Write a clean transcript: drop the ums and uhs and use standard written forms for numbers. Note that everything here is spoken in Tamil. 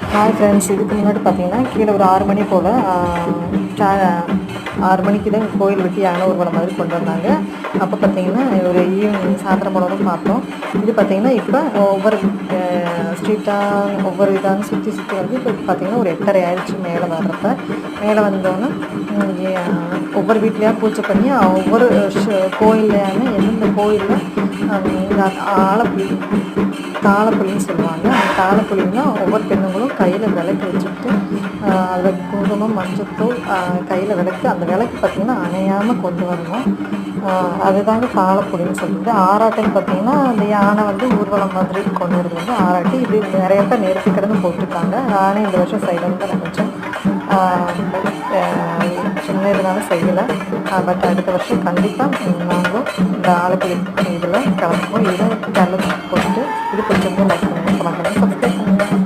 ஹாய் ஃப்ரெண்ட்ஸ், இதுக்கு முன்னாடி பார்த்தீங்கன்னா கீழே ஒரு 6 மணி போல் 6 மணிக்கு தான் கோயில் வெட்டி யானை ஊர்வலம் மாதிரி கொண்டு வந்தாங்க. அப்போ பார்த்தீங்கன்னா ஒரு ஈவினிங் சாயந்தரம் போல தான் பார்த்தோம். இது பார்த்தீங்கன்னா இப்போ ஒவ்வொரு ஸ்ட்ரீட்டாக ஒவ்வொரு இதாக சுற்றி சுற்றி வந்து இப்போ பார்த்தீங்கன்னா ஒரு 8:30 ஆயிடுச்சு. மேலே வந்தோன்னே ஒவ்வொரு வீட்லேயா பூஜை பண்ணி ஒவ்வொரு கோயில்லையான எந்தெந்த கோயிலில் இந்த தாளப்புலின்னு சொல்லுவாங்க. அந்த தாளப்புலின்னா ஒவ்வொரு பெண்ணுங்களும் கையில் விளக்கு வச்சுட்டு அதில் குங்குமம் மஞ்சத்தூள் கையில் விளக்கு, அந்த விளக்கு பார்த்திங்கன்னா அணையாமல் கொண்டு வரணும். அதுதாங்க தாளப்புலின்னு சொல்லிட்டு. ஆராட்டம் பார்த்திங்கன்னா அந்த யானை வந்து ஊர்வலம் மாதிரி கொண்டு வரது வந்து ஆராட்டி. இது நிறைய பேர் நிறுத்தி கிடந்து போட்டிருக்காங்க. நானே இந்த வருஷம் செய்யணும்னு தான் நினச்சேன். சின்ன இதனால செய்யலை. பட் அடுத்த வருஷம் கண்டிப்பாக நாங்களும் இந்த ஆலப்புழி இதில் கலந்துப்போம். இதை கலந்து போட்டு இது கொஞ்சம் லைக் பண்ணுங்கள், சப்ஸ்கிரைப் பண்ணுங்கள்.